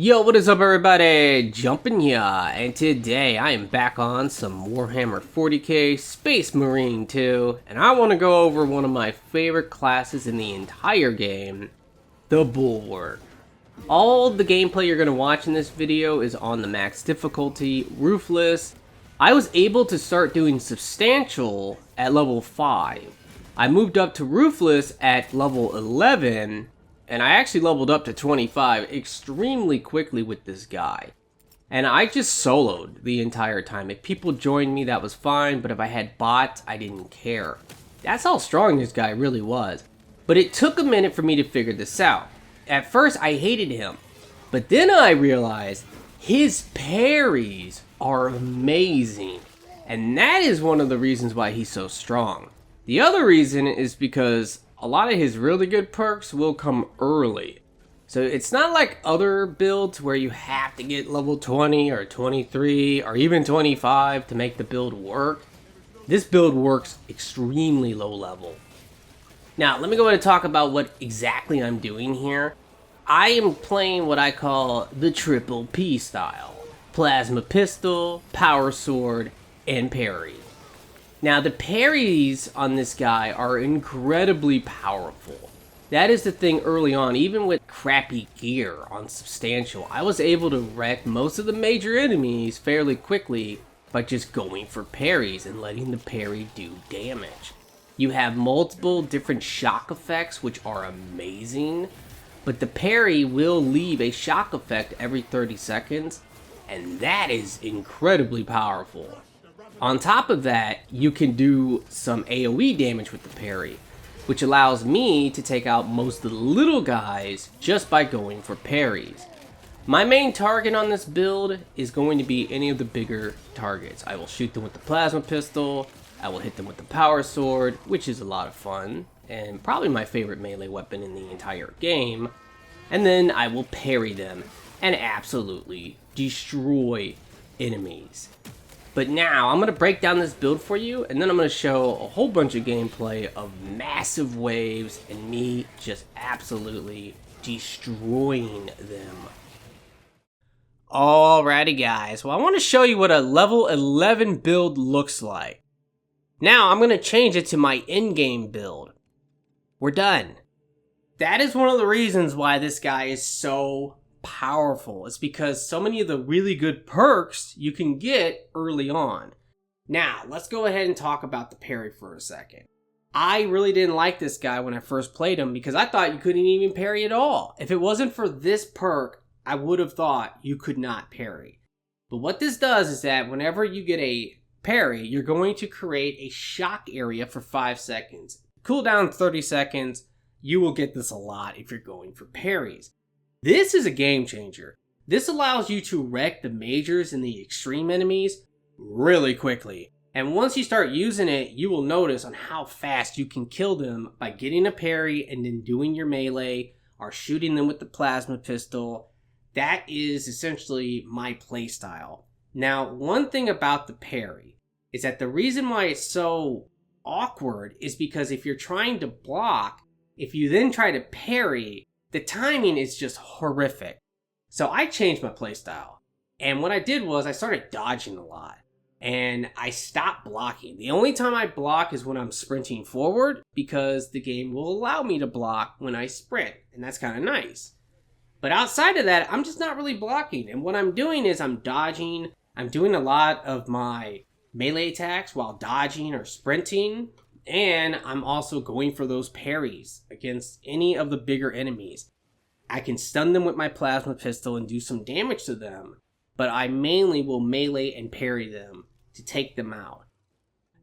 Yo, what is up everybody? Jumpin' here, and today I am back on some Warhammer 40k Space Marine 2, and I want to go over one of my favorite classes in the entire game, the Bulwark. All the gameplay you're going to watch in this video is on the max difficulty, Ruthless. I was able to start doing substantial at level 5. I moved up to Ruthless at level 11, and I actually leveled up to 25 extremely quickly with this guy. And I just soloed the entire time. If people joined me, that was fine, but if I had bots, I didn't care. That's how strong this guy really was. But it took a minute for me to figure this out. At first, I hated him. But then I realized his parries are amazing. And that is one of the reasons why he's so strong. The other reason is because a lot of his really good perks will come early. So it's not like other builds where you have to get level 20 or 23 or even 25 to make the build work. This build works extremely low level. Now, let me go ahead and talk about what exactly I'm doing here. I am playing what I call the triple P style. Plasma pistol, power sword, and parry. Now, the parries on this guy are incredibly powerful. That is the thing early on, even with crappy gear on Substantial, I was able to wreck most of the major enemies fairly quickly by just going for parries and letting the parry do damage. You have multiple different shock effects, which are amazing, but the parry will leave a shock effect every 30 seconds, and that is incredibly powerful. On top of that, you can do some AoE damage with the parry, which allows me to take out most of the little guys just by going for parries. My main target on this build is going to be any of the bigger targets. I will shoot them with the plasma pistol, I will hit them with the power sword, which is a lot of fun, and probably my favorite melee weapon in the entire game, and then I will parry them and absolutely destroy enemies. But now, I'm going to break down this build for you, and then I'm going to show a whole bunch of gameplay of massive waves and me just absolutely destroying them. Alrighty guys, well I want to show you what a level 11 build looks like. Now, I'm going to change it to my in-game build. We're done. That is one of the reasons why this guy is so powerful. It's because so many of the really good perks you can get early on. Now, let's go ahead and talk about the parry for a second. I really didn't like this guy when I first played him because I thought you couldn't even parry at all. If it wasn't for this perk, I would have thought you could not parry. But what this does is that whenever you get a parry, you're going to create a shock area for 5 seconds. Cooldown 30 seconds. You will get this a lot if you're going for parries. This is a game changer. This allows you to wreck the majors and the extreme enemies really quickly. And once you start using it, you will notice on how fast you can kill them by getting a parry and then doing your melee or shooting them with the plasma pistol. That is essentially my playstyle. Now, one thing about the parry is that the reason why it's so awkward is because if you're trying to block, if you then try to parry, the timing is just horrific. So I changed my playstyle. And what I did was I started dodging a lot. And I stopped blocking. The only time I block is when I'm sprinting forward because the game will allow me to block when I sprint. And that's kind of nice. But outside of that, I'm just not really blocking. And what I'm doing is I'm dodging. I'm doing a lot of my melee attacks while dodging or sprinting. And I'm also going for those parries against any of the bigger enemies. I can stun them with my plasma pistol and do some damage to them, but I mainly will melee and parry them to take them out.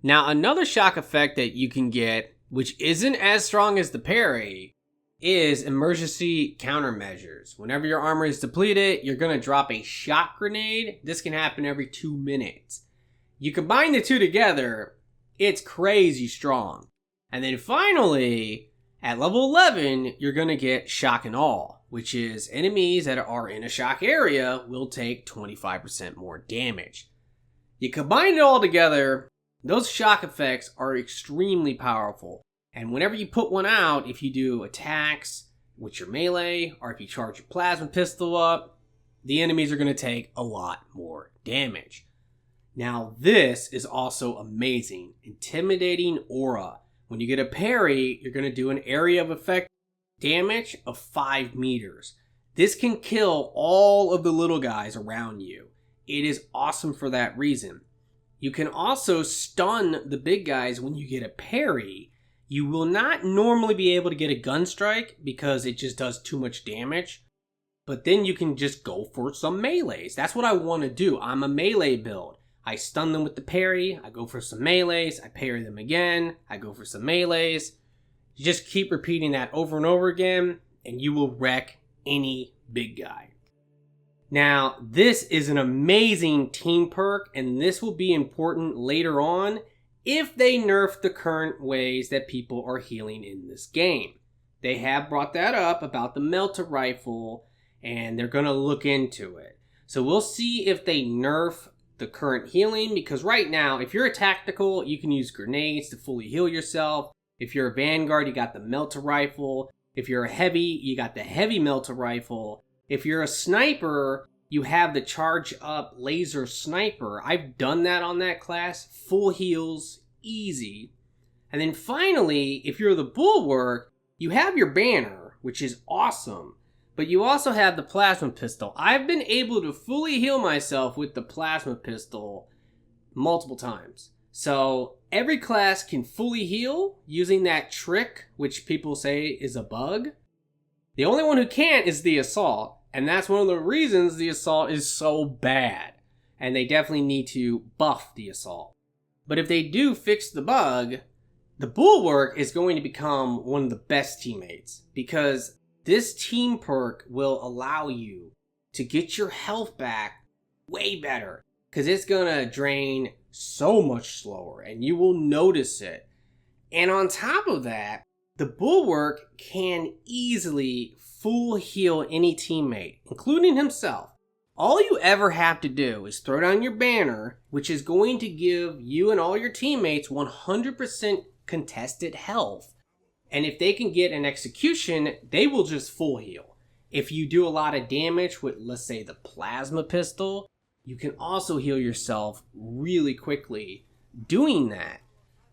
Now, another shock effect that you can get, which isn't as strong as the parry, is emergency countermeasures. Whenever your armor is depleted, you're going to drop a shock grenade. This can happen every 2 minutes. You combine the two together, it's crazy strong. And then finally, at level 11, you're going to get shock and awe, which is enemies that are in a shock area will take 25% more damage. You combine it all together, those shock effects are extremely powerful. And whenever you put one out, if you do attacks with your melee, or if you charge your plasma pistol up, the enemies are going to take a lot more damage. Now this is also amazing. Intimidating Aura. When you get a parry, you're going to do an area of effect damage of 5 meters. This can kill all of the little guys around you. It is awesome for that reason. You can also stun the big guys when you get a parry. You will not normally be able to get a gun strike because it just does too much damage. But then you can just go for some melees. That's what I want to do. I'm a melee build. I stun them with the parry, I go for some melees, I parry them again, I go for some melees. You just keep repeating that over and over again, and you will wreck any big guy. Now, this is an amazing team perk, and this will be important later on if they nerf the current ways that people are healing in this game. They have brought that up about the melter rifle, and they're going to look into it. So we'll see if they nerf the current healing, because right now, if you're a tactical, you can use grenades to fully heal yourself. If you're a vanguard, you got the melter rifle. If you're a heavy, you got the heavy melter rifle. If you're a sniper, you have the charge up laser sniper. I've done that on that class. Full heals, easy. And then finally, if you're the Bulwark, you have your banner, which is awesome. But you also have the plasma pistol. I've been able to fully heal myself with the plasma pistol multiple times. So every class can fully heal using that trick, which people say is a bug. The only one who can't is the assault. And that's one of the reasons the assault is so bad. And they definitely need to buff the assault. But if they do fix the bug, the Bulwark is going to become one of the best teammates. Because this team perk will allow you to get your health back way better. Because it's going to drain so much slower and you will notice it. And on top of that, the Bulwark can easily full heal any teammate, including himself. All you ever have to do is throw down your banner, which is going to give you and all your teammates 100% contested health. And if they can get an execution, they will just full heal. If you do a lot of damage with, let's say, the plasma pistol, you can also heal yourself really quickly doing that.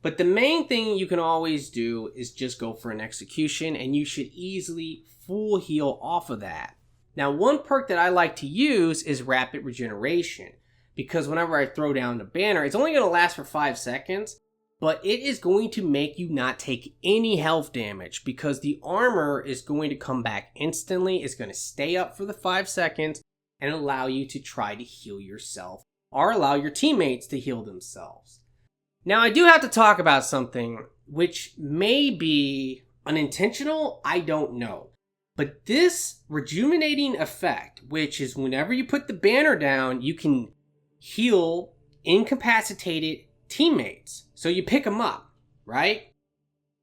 But the main thing you can always do is just go for an execution, and you should easily full heal off of that. Now, one perk that I like to use is rapid regeneration, because whenever I throw down the banner, it's only going to last for 5 seconds, but it is going to make you not take any health damage because the armor is going to come back instantly. It's going to stay up for the 5 seconds and allow you to try to heal yourself or allow your teammates to heal themselves. Now, I do have to talk about something which may be unintentional, I don't know. But this rejuvenating effect, which is whenever you put the banner down, you can heal incapacitated teammates. So you pick them up, right?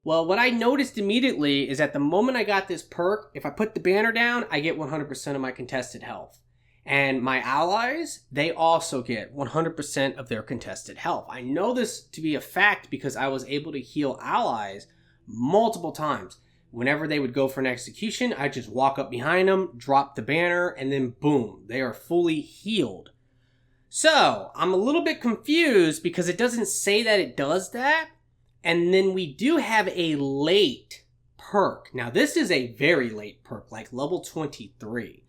Well, what I noticed immediately is at the moment I got this perk, if I put the banner down, I get 100% of my contested health. And my allies, they also get 100% of their contested health. I know this to be a fact because I was able to heal allies multiple times. Whenever they would go for an execution, I just walk up behind them, drop the banner, and then boom, they are fully healed. So, I'm a little bit confused because it doesn't say that it does that. And then we do have a late perk. Now, this is a very late perk, like level 23.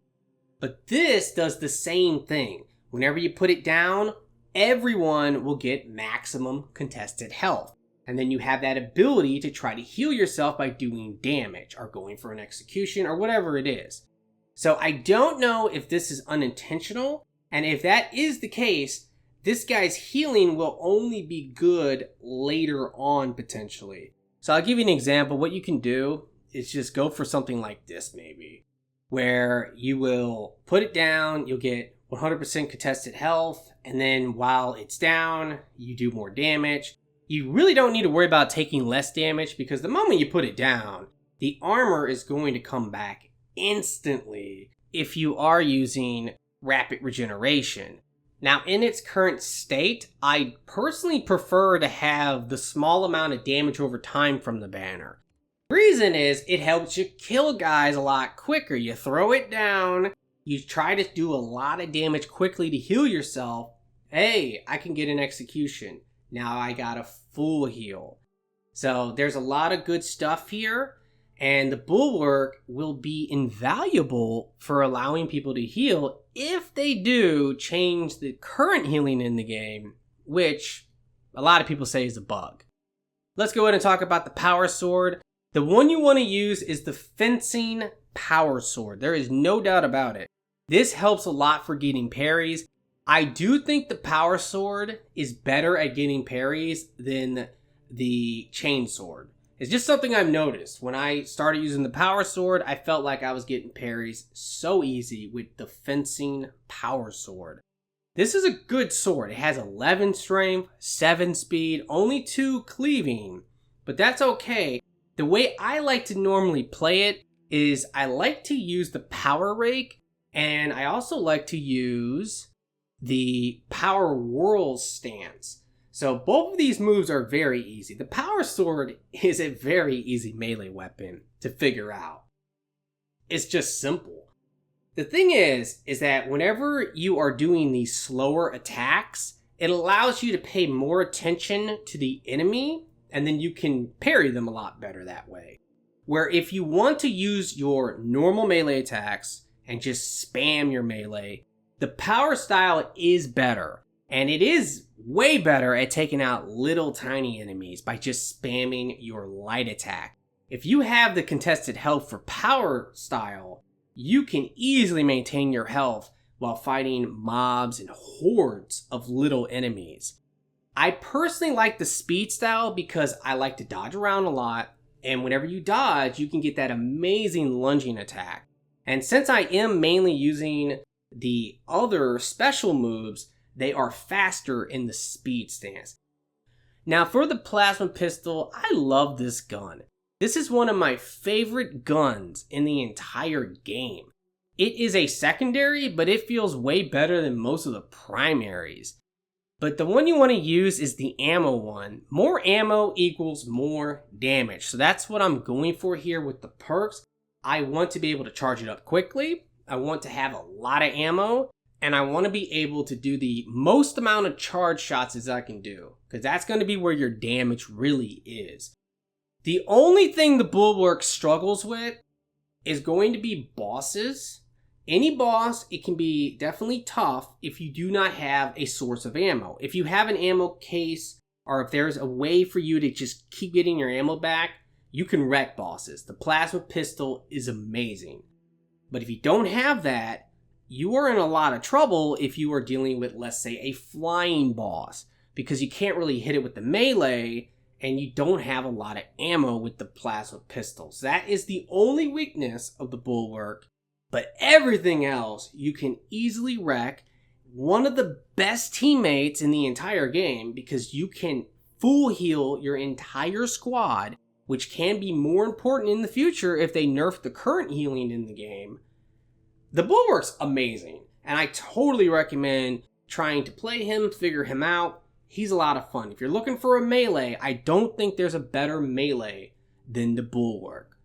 But this does the same thing. Whenever you put it down, everyone will get maximum contested health. And then you have that ability to try to heal yourself by doing damage or going for an execution or whatever it is. So I don't know if this is unintentional. And if that is the case, this guy's healing will only be good later on potentially. So I'll give you an example. What you can do is just go for something like this maybe, where you will put it down, you'll get 100% contested health, and then while it's down, you do more damage. You really don't need to worry about taking less damage because the moment you put it down, the armor is going to come back instantly if you are using rapid regeneration. Now, in its current state, I personally prefer to have the small amount of damage over time from the banner. The reason is it helps you kill guys a lot quicker. You throw it down, You try to do a lot of damage quickly to heal yourself. Hey, I can get an execution. Now I got a full heal. So there's a lot of good stuff here. And the Bulwark will be invaluable for allowing people to heal if they do change the current healing in the game, which a lot of people say is a bug. Let's go ahead and talk about the Power Sword. The one you want to use is the Fencing Power Sword. There is no doubt about it. This helps a lot for getting parries. I do think the Power Sword is better at getting parries than the Chain Sword. It's just something I've noticed. When I started using the Power Sword, I felt like I was getting parries so easy with the Fencing Power Sword. This is a good sword. It has 11 strength, 7 speed, only 2 cleaving, but that's okay. The way I like to normally play it is I like to use the Power Rake, and I also like to use the Power Whirl stance. So both of these moves are very easy. The Power Sword is a very easy melee weapon to figure out. It's just simple. The thing is that whenever you are doing these slower attacks, it allows you to pay more attention to the enemy, and then you can parry them a lot better that way. Where if you want to use your normal melee attacks and just spam your melee, the power style is better. And it is way better at taking out little tiny enemies by just spamming your light attack. If you have the contested health for power style, you can easily maintain your health while fighting mobs and hordes of little enemies. I personally like the speed style because I like to dodge around a lot, and whenever you dodge, you can get that amazing lunging attack. And since I am mainly using the other special moves, they are faster in the speed stance. Now for the plasma pistol, I love this gun. This is one of my favorite guns in the entire game. It is a secondary, but it feels way better than most of the primaries. But the one you want to use is the ammo one. More ammo equals more damage. So that's what I'm going for here with the perks. I want to be able to charge it up quickly. I want to have a lot of ammo. And I want to be able to do the most amount of charge shots as I can do, because that's going to be where your damage really is. The only thing the Bulwark struggles with is going to be bosses. Any boss, it can be definitely tough if you do not have a source of ammo. If you have an ammo case, or if there's a way for you to just keep getting your ammo back, you can wreck bosses. The plasma pistol is amazing. But if you don't have that, you are in a lot of trouble if you are dealing with, let's say, a flying boss, because you can't really hit it with the melee, and you don't have a lot of ammo with the plasma pistols. That is the only weakness of the Bulwark, but everything else you can easily wreck. One of the best teammates in the entire game, because you can full heal your entire squad, which can be more important in the future if they nerf the current healing in the game. The Bulwark's amazing, and I totally recommend trying to play him, figure him out. He's a lot of fun. If you're looking for a melee, I don't think there's a better melee than the Bulwark.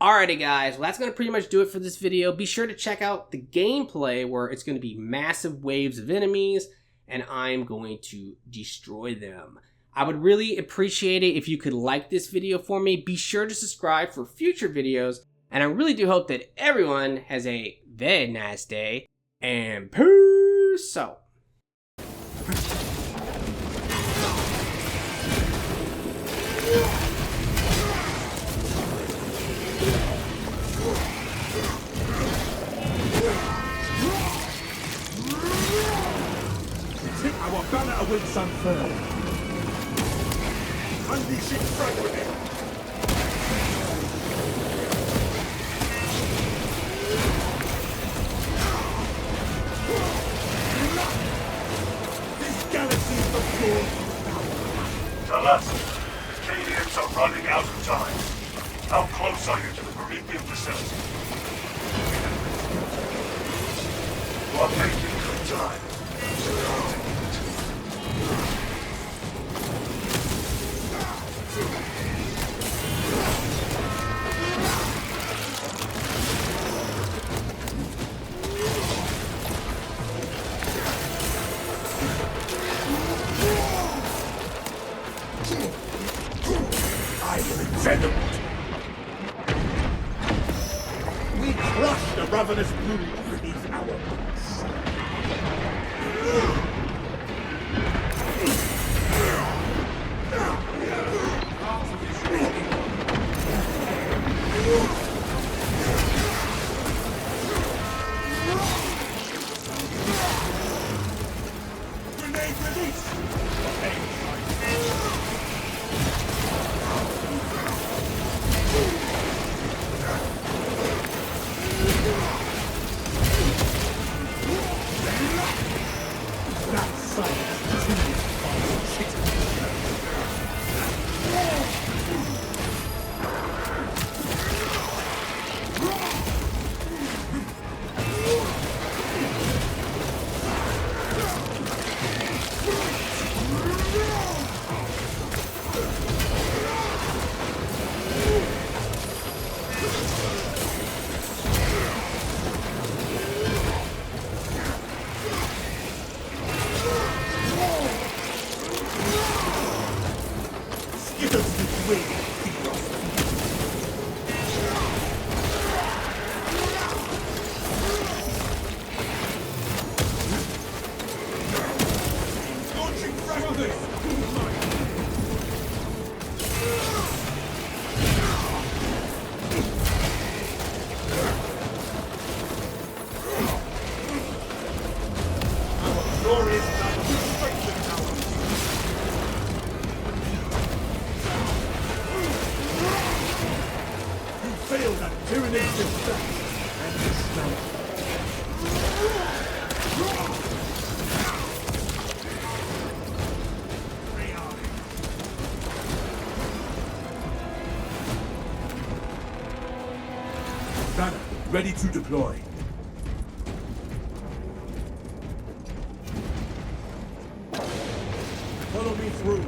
Alrighty guys, well that's going to pretty much do it for this video. Be sure to check out the gameplay where it's going to be massive waves of enemies, and I'm going to destroy them. I would really appreciate it if you could like this video for me. Be sure to subscribe for future videos, and I really do hope that everyone has a very nice day, and peace out. Tip our banner to win some fur. Unleashing fragment. Tell us, Canadians are running out of time. How close are you to the Imperium facility? We're making good time. silent venomous. We crush the ravenous brood beneath our boots. Grenade release! That silence continues to follow shit. Skittles this way, heroes. Launching fragments! Our glorious battle strengthens ours. You failed at Tyranid's defense and dismount. Banner, ready to deploy. Follow me through.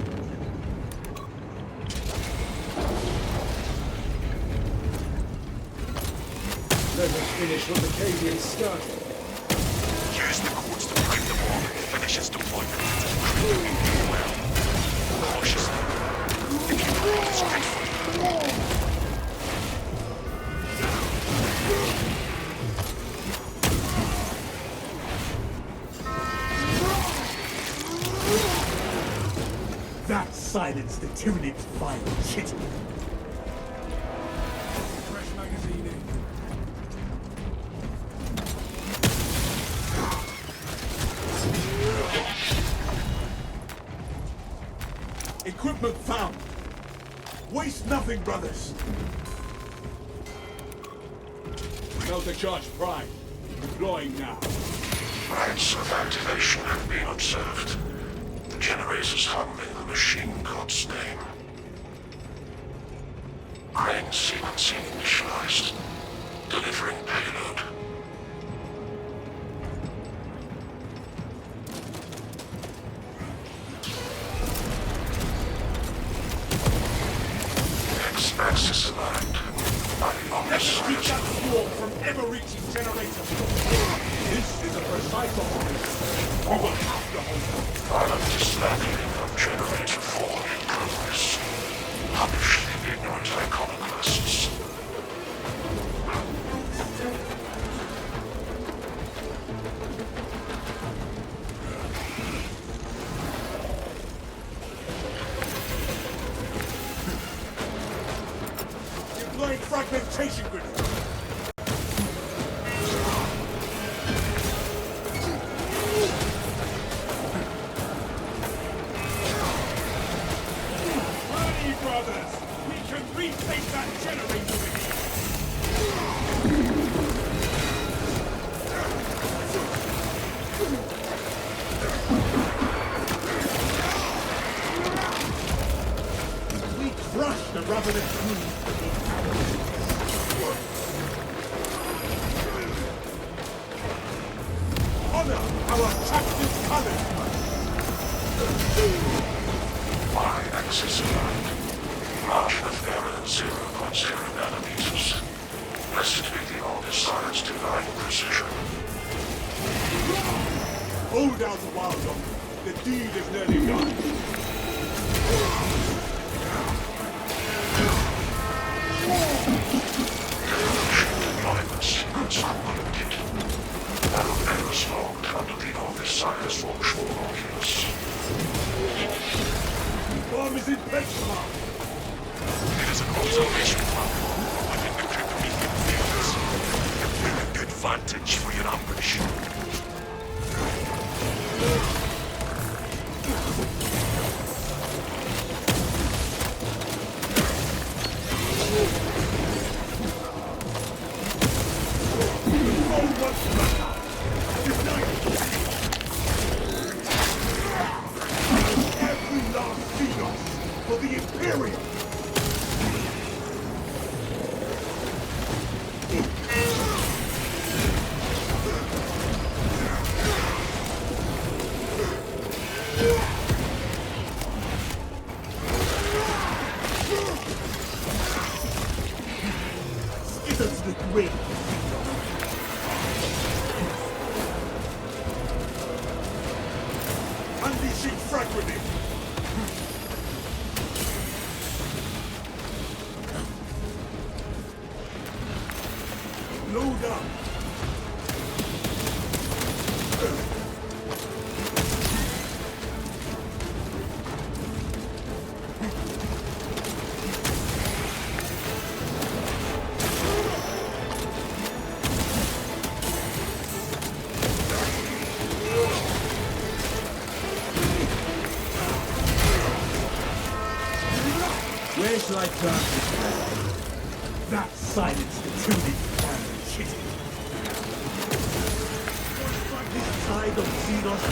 Let us finish what the Cadians started. Use the cords to break the wall and finish its deployment. Well, cautiously. The keeper is straight for you. That silenced the Tyranid's vile chitty. Fresh magazine in. Equipment found. Waste nothing, brothers. Delta charge prime. Deploying now. Rites of activation have been observed. The generators hum in the machine god's name. Crane sequencing initialized. Delivering payload. X-axis aligned. Let's keep that swarm from ever reaching generator. This is a precise operation. We will have to hold them. Violent dismantling of generator 4 in progress. Punish the ignorant iconoclasts. Deploying fragmentation grenade. Hurry, brothers! We can retake that generator with ease. We crush the ravenous brood beneath our honor our captain's colors. Y-axis aligned. Margin of error 0.0 nanometers. Blessed be the oldest science divine precision. Hold out a while longer. The deed is nearly done. There's an observation platform within the Kryptonian fields. A good vantage for your ambush. Every last Xenos for the Imperium! Skid us the grid! Unleashing fragmenting! Load up! Where shall I turn this red? That silenced the tuning cannon shitty. This side of Xenos.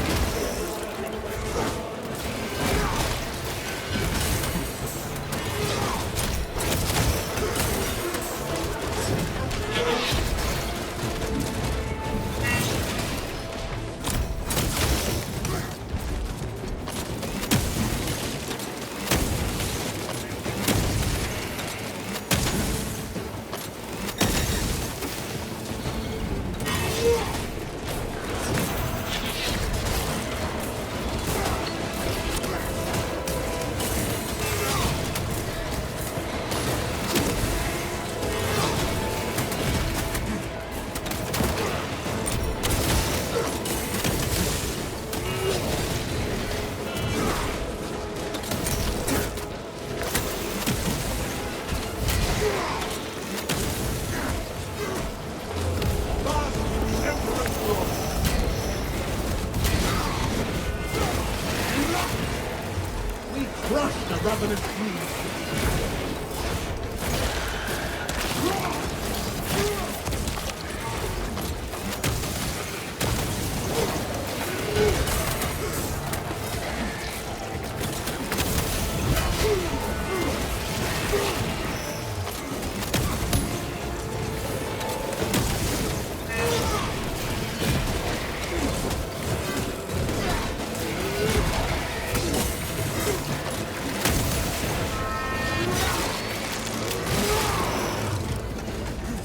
Crush the ravenous fleas!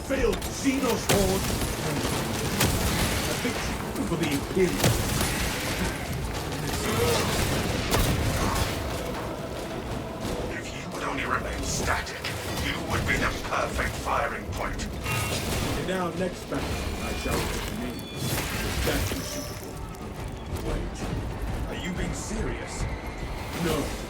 Failed Xenos Horde! A victory for the Imperium! If you would only remain static, you would be the perfect firing point. In our next battle, I shall name statue suitable. Wait, are you being serious? No.